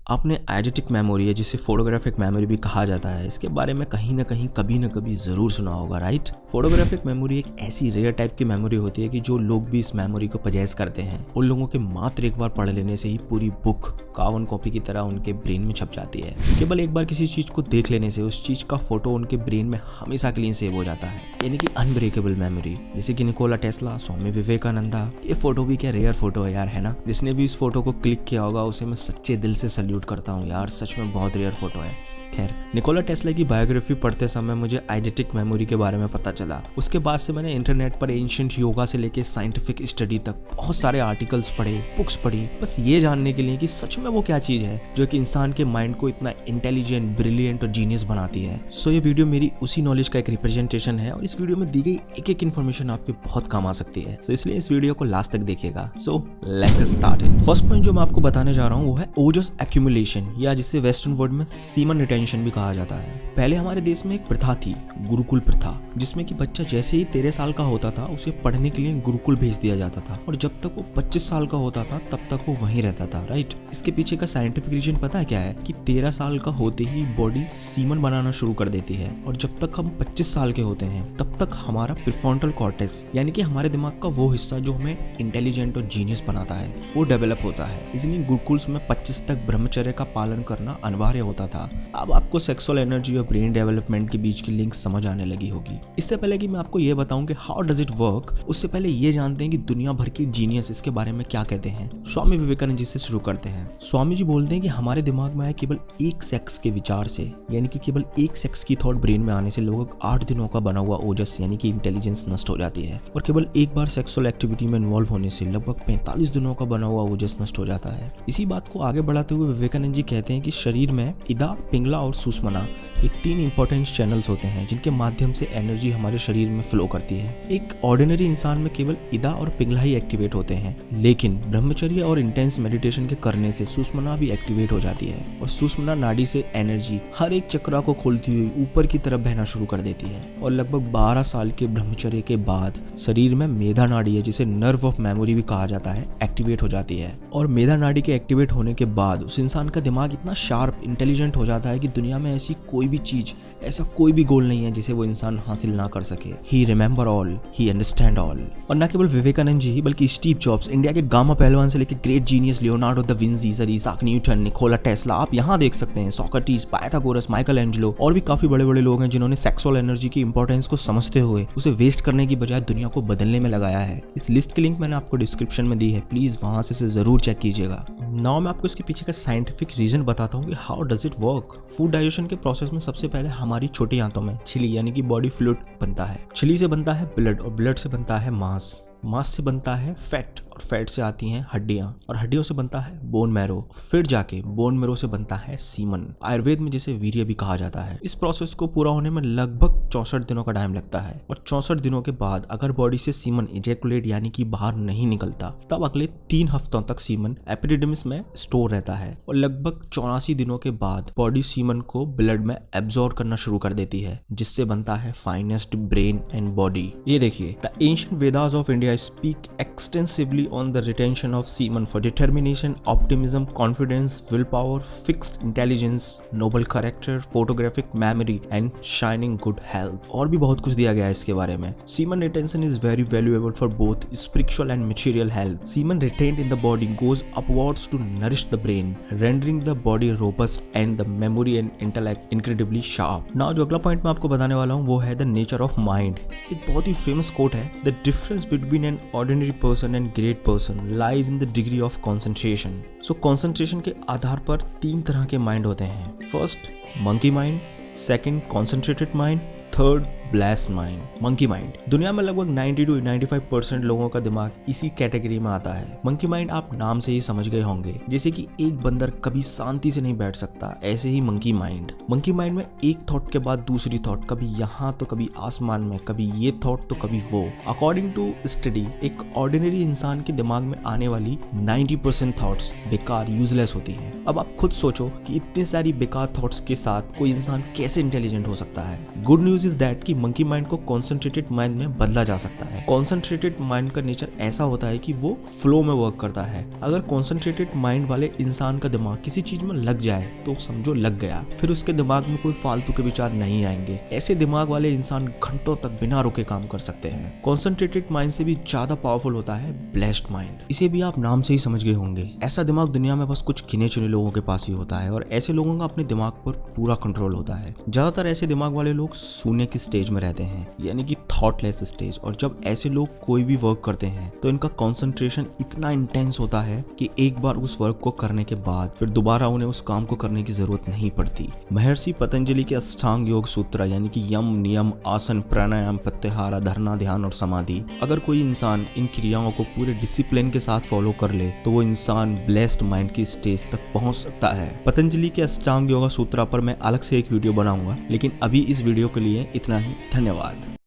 आपने आइडेंटिक मेमोरी है जिसे फोटोग्राफिक मेमोरी भी कहा जाता है, इसके बारे में कहीं ना कहीं कभी ना कभी जरूर सुना होगा, राइट। फोटोग्राफिक मेमोरी एक ऐसी रेयर टाइप की मेमोरी होती है कि जो लोग भी इस मेमोरी को पजेस करते हैं उन लोगों के मात्र एक बार पढ़ लेने से ही पूरी बुक कार्बन कॉपी की तरह उनके ब्रेन में छप जाती है। केवल एक बार किसी चीज को देख लेने से उस चीज का फोटो उनके ब्रेन में हमेशा के लिए सेव हो जाता है, यानी कि अनब्रेकेबल मेमोरी। जैसे कि निकोला टेस्ला, स्वामी विवेकानंदा, ये फोटो भी क्या रेयर फोटो है यार, है ना। जिसने भी इस फोटो को क्लिक किया होगा उसे मैं सच्चे दिल से सल्यूट करता हूँ यार, सच में बहुत रेयर फोटो है। खैर, निकोला टेस्ला की बायोग्राफी पढ़ते समय मुझे आइडेंटिक मेमोरी के बारे में पता चला। उसके बाद से मैंने इंटरनेट पर एंशिएंट योगा से लेके साइंटिफिक स्टडी तक बहुत सारे आर्टिकल्स पढ़े, बुक्स पढ़ी, बस ये जानने के लिए कि सच में वो क्या चीज है जो कि इंसान के माइंड को इतना इंटेलिजेंट, ब्रिलियंट और जीनियस बनाती है। सो ये वीडियो मेरी उसी नॉलेज का एक रिप्रेजेंटेशन है और इस वीडियो में दी गई एक एक इन्फॉर्मेशन आपके बहुत काम आ सकती है। तो इसलिए इस वीडियो को लास्ट तक देखिएगा। So let's get started. First point जो मैं आपको बताने जा रहा हूँ वो है ओजस एक्यूमुलेशन, या जिसे वेस्टर्न वर्ड में सीमन रिटेंशन भी कहा जाता है। पहले हमारे देश में एक प्रथा थी, गुरुकुल प्रथा, जिसमें कि बच्चा जैसे ही 13 साल का होता था उसे पढ़ने के लिए गुरुकुल भेज दिया जाता था और जब तक वो 25 साल का होता था तब तक वो वहीं रहता था, राइट। इसके पीछे का साइंटिफिक रीजन पता है क्या है कि 13 साल का होते ही बॉडी सीमन बनाना शुरू कर देती है और जब तक हम 25 साल के होते हैं तब तक हमारा प्रीफ्रंटल कॉर्टेक्स, यानी कि हमारे दिमाग का वो हिस्सा जो हमें इंटेलिजेंट और जीनियस बनाता है, वो डेवलप होता है। इसलिए गुरुकुल्स में 25 तक ब्रह्मचर्य का पालन करना अनिवार्य होता था। अब आपको सेक्सुअल एनर्जी और ब्रेन डेवलपमेंट के बीच की लिंक समझ आने लगी होगी। इससे पहले कि मैं आपको ये बताऊं कि हाउ डज इट वर्क, उससे पहले ये जानते हैं कि दुनिया भर के जीनियस इसके बारे में क्या कहते हैं। स्वामी विवेकानंद जी से शुरू करते हैं। स्वामी जी बोलते हैं कि हमारे दिमाग में आए केवल एक सेक्स के विचार से, यानी कि केवल एक सेक्स की थॉट ब्रेन में आने से लगभग 8 दिनों का बना हुआ ओजस यानी कि इंटेलिजेंस नष्ट हो जाती है और केवल एक बार सेक्सुअल एक्टिविटी में इन्वॉल्व होने से लगभग 45 दिनों का बना हुआ ओजस नष्ट हो जाता है। इसी बात को आगे बढ़ाते हुए विवेकानंद जी कहते हैं कि शरीर में इदा, पिंगला और सुषुम्ना, ये 3 इंपॉर्टेंट चैनल्स होते हैं जिनके माध्यम से एनर्जी हमारे शरीर में फ्लो करती है। एक ऑर्डिनरी इंसान में केवल इदा और पिंगला ही एक्टिवेट होते हैं, लेकिन ब्रह्मचर्य और इंटेंस मेडिटेशन के करने से सुषुम्ना भी एक्टिवेट हो जाती है और सुषुम्ना नाड़ी से एनर्जी हर एक चक्रा को खोलती हुई ऊपर की तरफ बहना शुरू कर देती है और लगभग 12 साल के ब्रह्मचर्य के बाद शरीर में मेधा नाड़ी है, जिसे नर्व ऑफ मेमोरी भी कहा जाता है, एक्टिवेट हो जाती है। और मेधा नाड़ी के एक्टिवेट होने के बाद उस इंसान का दिमाग इतना शार्प, इंटेलिजेंट हो जाता है कि दुनिया में ऐसी कोई भी चीज, ऐसा कोई भी गोल नहीं है जिसे वो इंसान हासिल ना कर सके। He remember all, he understand all. और न केवल विवेकानंद जी बल्कि स्टीव जॉब्स, इंडिया के गामा पहलवान से लेकर great genius Leonardo da Vinci, Sir Isaac Newton, Nikola Tesla, आप यहाँ देख सकते हैं, सोक्रेटिस, पाइथागोरस, माइकल एंजेलो और भी काफी बड़े बड़े लोग हैं जिन्होंने सेक्सुअल एनर्जी की इंपॉर्टेंस को समझते हुए उसे वेस्ट करने की बजाय दुनिया को बदलने में लगाया है। इस लिस्ट की लिंक मैंने आपको डिस्क्रिप्शन में दी है, प्लीज वहां से जरूर चेक कीजिएगा। नाउ मैं आपको इसके पीछे का साइंटिफिक रीजन बताता हूँ कि how does it work. Food digestion के प्रोसेस में सबसे पहले हमारी छोटी आंतों में छिली यानी कि बॉडी फ्लूइड बनता है। छिली से बनता है ब्लड और ब्लड से बनता है मांस, मांस से बनता है फैट और फैट से आती हैं हड्डियां और हड्डियों से बनता है बोन मैरो, फिर जाके बोन मैरो से बनता है सीमन, आयुर्वेद में जिसे वीर्य भी कहा जाता है। इस प्रोसेस को पूरा होने में लगभग 64 दिनों का टाइम लगता है और 64 दिनों के बाद अगर बॉडी से सीमन इजैकुलेट यानी कि बाहर नहीं निकलता तब अगले 3 हफ्तों तक सीमन एपिडिडिमिस में स्टोर रहता है और लगभग 84 दिनों के बाद बॉडी सीमन को ब्लड में एब्जॉर्ब करना शुरू कर देती है, जिससे बनता है फाइनेस्ट ब्रेन एंड बॉडी। ये देखिए, the ancient Vedas of India speak extensively on the retention of semen for determination, optimism, confidence, willpower, fixed intelligence, noble character, photographic memory and shining good health। और भी बहुत कुछ दिया गया है इसके बारे में। Semen retention is very valuable for both spiritual and material health। Semen retained in the body goes upwards to nourish the brain, rendering the body robust and the memory and intellect incredibly sharp। Now जो अगला point मैं आपको बताने वाला हूँ वो है the nature of mind। एक बहुत ही फेमस कोट है, the difference between an ordinary person and great person lies in the degree of concentration। So concentration के आधार पर 3 तरह के माइंड होते हैं। First monkey mind, second concentrated mind, third blast mind, monkey mind. दुनिया में लगभग 90 to 95% लोगों का दिमाग इसी कैटेगरी में आता है। मंकी माइंड आप नाम से ही समझ गए होंगे, जैसे कि एक बंदर कभी शांति से नहीं बैठ सकता, ऐसे ही मंकी माइंड। मंकी माइंड में एक थॉट के बाद दूसरी थॉट, कभी यहाँ तो कभी आसमान में, कभी ये थॉट तो कभी वो। अकॉर्डिंग टू स्टडी एक ऑर्डिनरी इंसान के दिमाग में आने वाली 90% थॉट्स बेकार, यूजलेस होती हैं। अब आप खुद सोचो कि इतनी सारी बेकार थॉट्स के साथ कोई इंसान कैसे इंटेलिजेंट हो सकता है। गुड न्यूज इज दैट कि मंकी माइंड को कॉन्सेंट्रेटेड माइंड में बदला जा सकता है। कॉन्सेंट्रेटेड माइंड का नेचर ऐसा होता है कि वो फ्लो में वर्क करता है। अगर कॉन्सेंट्रेटेड माइंड वाले इंसान का दिमाग किसी चीज में लग जाए तो समझो लग गया, फिर उसके दिमाग में कोई फालतू के विचार नहीं आएंगे। ऐसे दिमाग वाले इंसान घंटों तक बिना रुके काम कर सकते हैं। कॉन्सेंट्रेटेड माइंड से भी ज्यादा पावरफुल होता है ब्लेस्ड माइंड। इसे भी आप नाम से ही समझ गए होंगे। ऐसा दिमाग दुनिया में बस कुछ गिने चुने लोगों के पास ही होता है और ऐसे लोगों का अपने दिमाग पर पूरा कंट्रोल होता है। ज्यादातर ऐसे दिमाग वाले लोग शून्य की स्टेज में रहते हैं, यानी कि थॉटलेस स्टेज। और जब ऐसे लोग कोई भी वर्क करते हैं तो इनका कंसंट्रेशन इतना इंटेंस होता है कि एक बार उस वर्क को करने के बाद फिर दोबारा उन्हें उस काम को करने की जरूरत नहीं पड़ती। महर्षि पतंजलि के अष्टांग योग सूत्र यानी कि यम, नियम, आसन, प्राणायाम, प्रत्याहार, धारणा, ध्यान और समाधि, अगर कोई इंसान इन क्रियाओं को पूरे डिसिप्लिन के साथ फॉलो कर ले तो वो इंसान ब्लेस्ड माइंड की स्टेज तक पहुंच सकता है। पतंजलि के अष्टांग योगा सूत्र पर मैं अलग से एक वीडियो बनाऊंगा, लेकिन अभी इस वीडियो के लिए इतना ही। धन्यवाद।